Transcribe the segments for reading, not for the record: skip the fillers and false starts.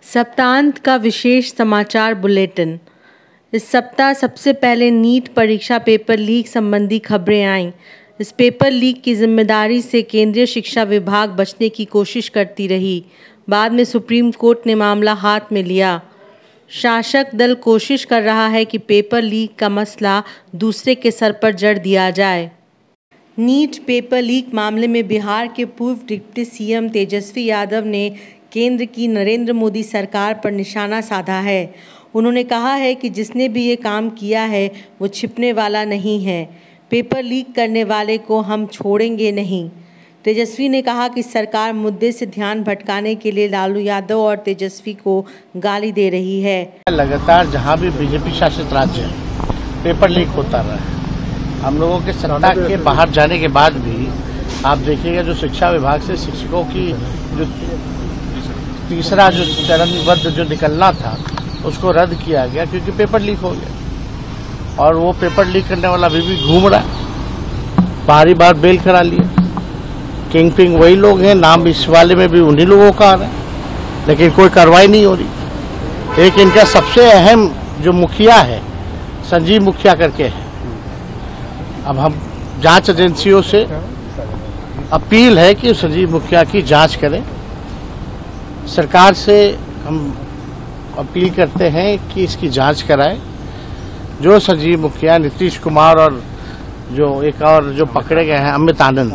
सप्तांत का विशेष समाचार बुलेटिन। इस सप्ताह सबसे पहले नीट परीक्षा पेपर लीक संबंधी खबरें आईं। इस पेपर लीक की जिम्मेदारी से केंद्रीय शिक्षा विभाग बचने की कोशिश करती रही। बाद में सुप्रीम कोर्ट ने मामला हाथ में लिया। शासक दल कोशिश कर रहा है कि पेपर लीक का मसला दूसरे के सर पर जड़ दिया जाए। नीट पेपर लीक मामले में बिहार के पूर्व डिप्टी सीएम तेजस्वी यादव ने केंद्र की नरेंद्र मोदी सरकार पर निशाना साधा है। उन्होंने कहा है कि जिसने भी ये काम किया है वो छिपने वाला नहीं है। पेपर लीक करने वाले को हम छोड़ेंगे नहीं। तेजस्वी ने कहा कि सरकार मुद्दे से ध्यान भटकाने के लिए लालू यादव और तेजस्वी को गाली दे रही है। लगातार जहां भी बीजेपी शासित राज्य है पेपर लीक होता रहा है। हम लोगों के सत्ता के बाहर जाने के बाद भी आप देखिएगा जो शिक्षा विभाग से शिक्षकों की जो तीसरा जो चरणबद्ध जो निकलना था उसको रद्द किया गया क्योंकि पेपर लीक हो गया। और वो पेपर लीक करने वाला अभी भी घूम रहा है। बारी बार बेल करा लिया। किंग पिंग वही लोग हैं, नाम इस वाले में भी उन्हीं लोगों का आ रहा है, लेकिन कोई कार्रवाई नहीं हो रही। एक इनका सबसे अहम जो मुखिया है संजीव मुखिया करके है। अब हम जांच एजेंसियों से अपील है कि संजीव मुखिया की जांच करें। सरकार से हम अपील करते हैं कि इसकी जांच कराएं। जो संजीव मुखिया, नीतीश कुमार और जो एक और जो पकड़े गए हैं अमित आनंद,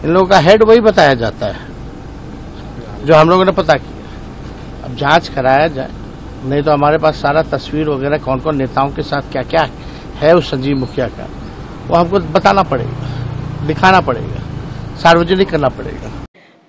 इन लोगों का हेड वही बताया जाता है जो हम लोगों ने पता किया। अब जांच कराया जाए, नहीं तो हमारे पास सारा तस्वीर वगैरह कौन कौन नेताओं के साथ क्या क्या है उस संजीव मुखिया का, वो हमको बताना पड़ेगा, दिखाना पड़ेगा, सार्वजनिक करना पड़ेगा।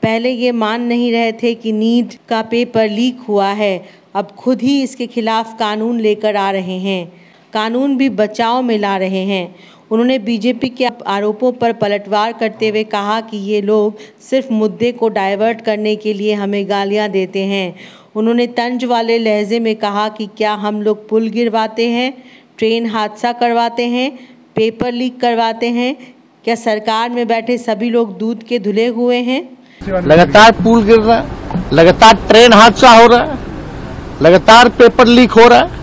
पहले ये मान नहीं रहे थे कि नीट का पेपर लीक हुआ है, अब खुद ही इसके खिलाफ कानून लेकर आ रहे हैं। कानून भी बचाव में ला रहे हैं। उन्होंने बीजेपी के आरोपों पर पलटवार करते हुए कहा कि ये लोग सिर्फ मुद्दे को डाइवर्ट करने के लिए हमें गालियां देते हैं। उन्होंने तंज वाले लहजे में कहा कि क्या हम लोग पुल गिरवाते हैं, ट्रेन हादसा करवाते हैं, पेपर लीक करवाते हैं? क्या सरकार में बैठे सभी लोग दूध के धुले हुए हैं? लगातार पुल गिर रहा है, लगातार ट्रेन हादसा हो रहा है, लगातार पेपर लीक हो रहा है।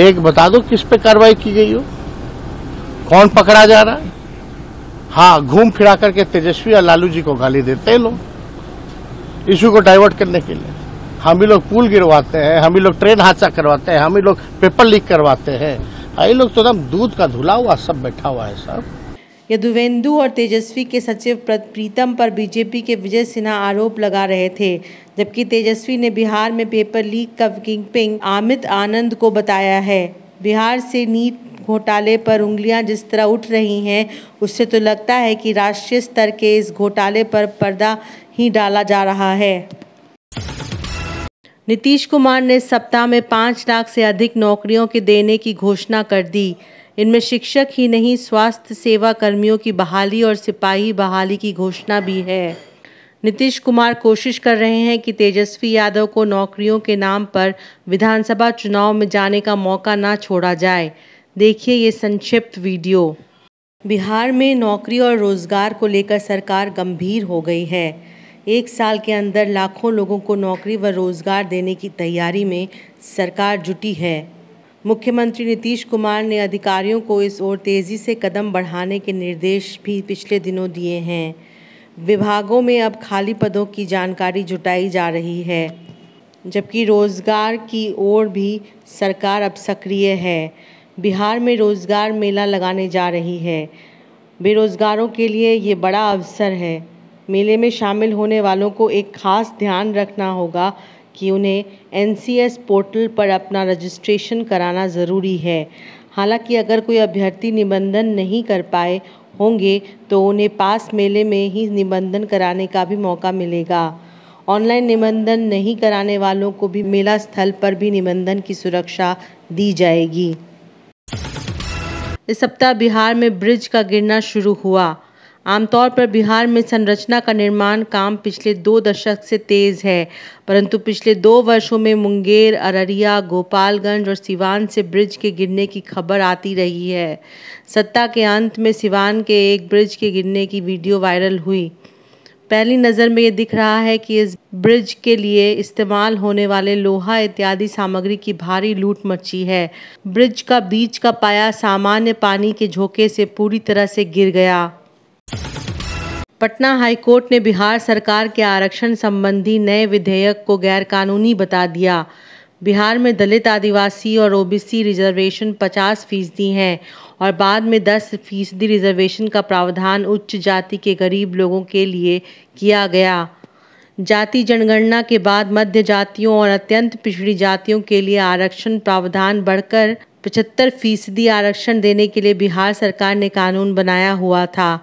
एक बता दो किस पे कार्रवाई की गई हो, कौन पकड़ा जा रहा है? हाँ, घूम फिरा करके तेजस्वी और लालू जी को गाली देते हैं लोग इशू को डाइवर्ट करने के लिए। हम ही लोग पुल गिरवाते हैं, हम ही लोग ट्रेन हादसा करवाते हैं, हम ही लोग पेपर लीक करवाते हैं। ये लोग तो एकदम दूध का धुला हुआ सब बैठा हुआ है सब। यदुवेंदु और तेजस्वी के सचिव प्रीतम पर बीजेपी के विजय सिन्हा आरोप लगा रहे थे, जबकि तेजस्वी ने बिहार में पेपर लीक का किंगपिन अमित आनंद को बताया है। बिहार से नीट घोटाले पर उंगलियां जिस तरह उठ रही हैं, उससे तो लगता है कि राष्ट्रीय स्तर के इस घोटाले पर पर्दा ही डाला जा रहा है। नीतीश कुमार ने सप्ताह में 5 लाख से अधिक नौकरियों के देने की घोषणा कर दी। इनमें शिक्षक ही नहीं, स्वास्थ्य सेवा कर्मियों की बहाली और सिपाही बहाली की घोषणा भी है। नीतीश कुमार कोशिश कर रहे हैं कि तेजस्वी यादव को नौकरियों के नाम पर विधानसभा चुनाव में जाने का मौका ना छोड़ा जाए। देखिए ये संक्षिप्त वीडियो। बिहार में नौकरी और रोजगार को लेकर सरकार गंभीर हो गई है। 1 साल के अंदर लाखों लोगों को नौकरी व रोजगार देने की तैयारी में सरकार जुटी है। मुख्यमंत्री नीतीश कुमार ने अधिकारियों को इस ओर तेज़ी से कदम बढ़ाने के निर्देश भी पिछले दिनों दिए हैं। विभागों में अब खाली पदों की जानकारी जुटाई जा रही है, जबकि रोजगार की ओर भी सरकार अब सक्रिय है। बिहार में रोजगार मेला लगाने जा रही है। बेरोजगारों के लिए ये बड़ा अवसर है। मेले में शामिल होने वालों को एक खास ध्यान रखना होगा कि उन्हें NCS पोर्टल पर अपना रजिस्ट्रेशन कराना ज़रूरी है। हालांकि अगर कोई अभ्यर्थी निबंधन नहीं कर पाए होंगे तो उन्हें पास मेले में ही निबंधन कराने का भी मौका मिलेगा। ऑनलाइन निबंधन नहीं कराने वालों को भी मेला स्थल पर भी निबंधन की सुरक्षा दी जाएगी। इस सप्ताह बिहार में ब्रिज का गिरना शुरू हुआ। आमतौर पर बिहार में संरचना का निर्माण काम पिछले 2 दशक से तेज है, परंतु पिछले 2 वर्षों में मुंगेर, अररिया, गोपालगंज और सिवान से ब्रिज के गिरने की खबर आती रही है। सप्ताह के अंत में सिवान के एक ब्रिज के गिरने की वीडियो वायरल हुई। पहली नज़र में ये दिख रहा है कि इस ब्रिज के लिए इस्तेमाल होने वाले लोहा इत्यादि सामग्री की भारी लूट मची है। ब्रिज का बीच का पाया सामान्य पानी के झोंके से पूरी तरह से गिर गया। पटना हाईकोर्ट ने बिहार सरकार के आरक्षण संबंधी नए विधेयक को गैरकानूनी बता दिया। बिहार में दलित, आदिवासी और ओबीसी रिजर्वेशन 50% हैं और बाद में 10% रिजर्वेशन का प्रावधान उच्च जाति के गरीब लोगों के लिए किया गया। जाति जनगणना के बाद मध्य जातियों और अत्यंत पिछड़ी जातियों के लिए आरक्षण प्रावधान बढ़कर 75% आरक्षण देने के लिए बिहार सरकार ने कानून बनाया हुआ था,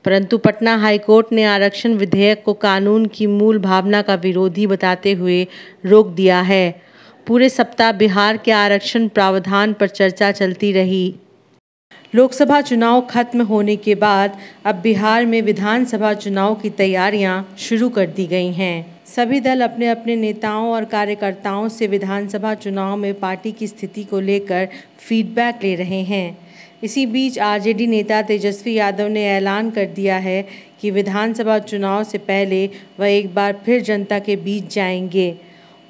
परंतु पटना हाईकोर्ट ने आरक्षण विधेयक को कानून की मूल भावना का विरोधी बताते हुए रोक दिया है। पूरे सप्ताह बिहार के आरक्षण प्रावधान पर चर्चा चलती रही। लोकसभा चुनाव खत्म होने के बाद अब बिहार में विधानसभा चुनाव की तैयारियां शुरू कर दी गई हैं। सभी दल अपने अपने नेताओं और कार्यकर्ताओं से विधानसभा चुनाव में पार्टी की स्थिति को लेकर फीडबैक ले रहे हैं। इसी बीच आरजेडी नेता तेजस्वी यादव ने ऐलान कर दिया है कि विधानसभा चुनाव से पहले वह एक बार फिर जनता के बीच जाएंगे।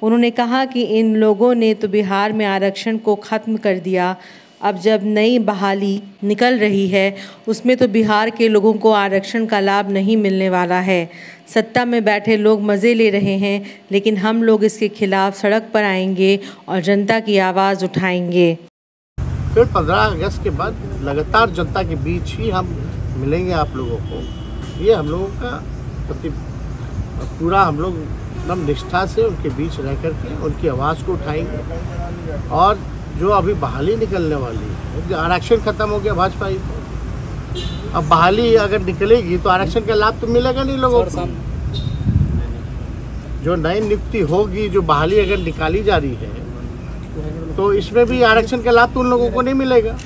उन्होंने कहा कि इन लोगों ने तो बिहार में आरक्षण को ख़त्म कर दिया, अब जब नई बहाली निकल रही है उसमें तो बिहार के लोगों को आरक्षण का लाभ नहीं मिलने वाला है। सत्ता में बैठे लोग मज़े ले रहे हैं, लेकिन हम लोग इसके खिलाफ सड़क पर आएंगे और जनता की आवाज़ उठाएंगे। फिर 15 अगस्त के बाद लगातार जनता के बीच ही हम मिलेंगे आप लोगों को। ये हम लोगों का पूरा हम लोग एकदम निष्ठा से उनके बीच रह करके उनकी आवाज़ को उठाएंगे। और जो अभी बहाली निकलने वाली है, आरक्षण खत्म हो गया भाजपा ही, अब बहाली अगर निकलेगी तो आरक्षण का लाभ तो मिलेगा नहीं लोगों को। जो नई नियुक्ति होगी, जो बहाली अगर निकाली जा रही है तो इसमें भी आरक्षण का लाभ तो उन लोगों को नहीं मिलेगा।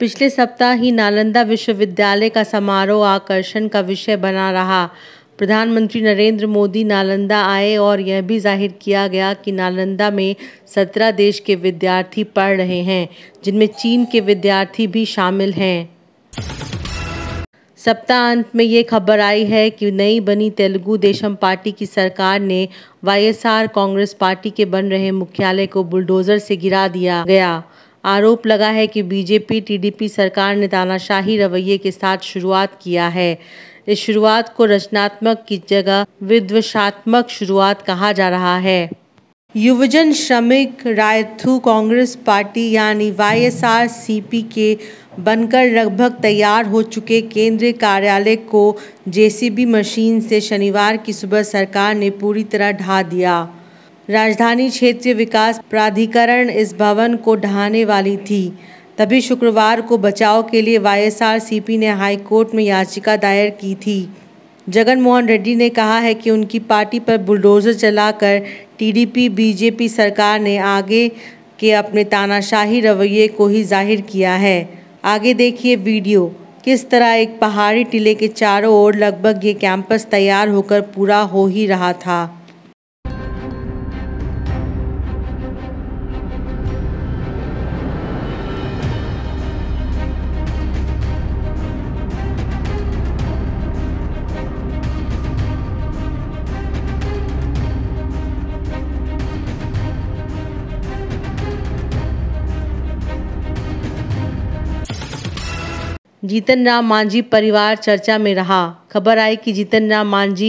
पिछले सप्ताह ही नालंदा विश्वविद्यालय का समारोह आकर्षण का विषय बना रहा। प्रधानमंत्री नरेंद्र मोदी नालंदा आए और यह भी जाहिर किया गया कि नालंदा में 17 देश के विद्यार्थी पढ़ रहे हैं, जिनमें चीन के विद्यार्थी भी शामिल हैं। सप्ताह अंत में ये खबर आई है कि नई बनी तेलुगु देशम पार्टी की सरकार ने वाईएसआर कांग्रेस पार्टी के बन रहे मुख्यालय को बुलडोजर से गिरा दिया गया। आरोप लगा है कि बीजेपी टीडीपी सरकार ने तानाशाही रवैये के साथ शुरुआत किया है। इस शुरुआत को रचनात्मक की जगह विध्वंसात्मक शुरुआत कहा जा रहा है। युवजन श्रमिक रायथू कांग्रेस पार्टी यानी वाईएसआरसीपी के बनकर लगभग तैयार हो चुके केंद्रीय कार्यालय को जेसीबी मशीन से शनिवार की सुबह सरकार ने पूरी तरह ढा दिया। राजधानी क्षेत्रीय विकास प्राधिकरण इस भवन को ढहाने वाली थी, तभी शुक्रवार को बचाव के लिए वाईएसआरसीपी ने हाईकोर्ट में याचिका दायर की थी। जगन मोहन रेड्डी ने कहा है कि उनकी पार्टी पर बुलडोजर चलाकर टीडीपी बीजेपी सरकार ने आगे के अपने तानाशाही रवैये को ही जाहिर किया है। आगे देखिए वीडियो, किस तरह एक पहाड़ी टीले के चारों ओर लगभग ये कैंपस तैयार होकर पूरा हो ही रहा था। जीतन राम मांझी परिवार चर्चा में रहा। खबर आई कि जीतन राम मांझी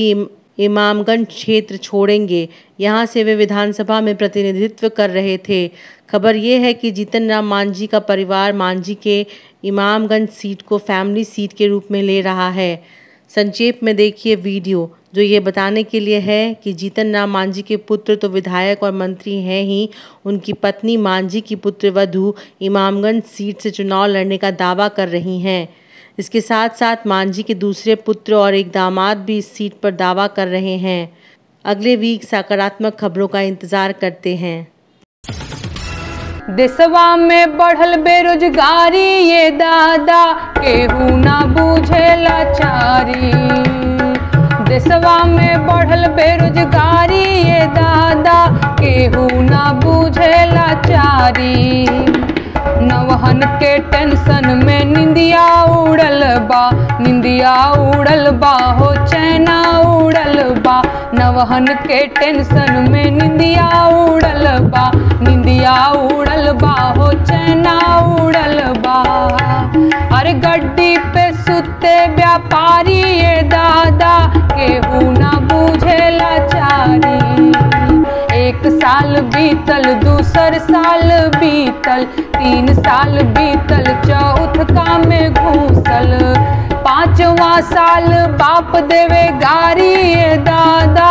इमामगंज क्षेत्र छोड़ेंगे। यहां से वे विधानसभा में प्रतिनिधित्व कर रहे थे। खबर ये है कि जीतन राम मांझी का परिवार मांझी के इमामगंज सीट को फैमिली सीट के रूप में ले रहा है। संक्षेप में देखिए वीडियो, जो ये बताने के लिए है कि जीतन राम मांझी के पुत्र तो विधायक और मंत्री हैं ही, उनकी पत्नी मांझी की पुत्रवधू इमामगंज सीट से चुनाव लड़ने का दावा कर रही हैं। इसके साथ साथ मांझी के दूसरे पुत्र और एक दामाद भी इस सीट पर दावा कर रहे हैं। अगले वीक सकारात्मक खबरों का इंतजार करते हैं। देशवा में बढ़ल बेरोजगारी, ये दादा केहू ना बूझे लाचारी। देशवा में बढ़ल बेरोजगारी, ये दादा केहू ना बूझे लाचारी। नवा नवहन के टेंशन में निंदिया उड़ल बा हो चैना उड़ल बा। नवहन के टेंशन में निंदिया उड़ल बा हो चैना उड़ल बा। अरे गड्डी पे सुते व्यापारी ये दादा केहू ना बुझे लाचारी। एक साल बीतल दूसर साल बीतल 3 साल बीतल चौथा में घूसल 5वां साल बाप देवे गारी ये दादा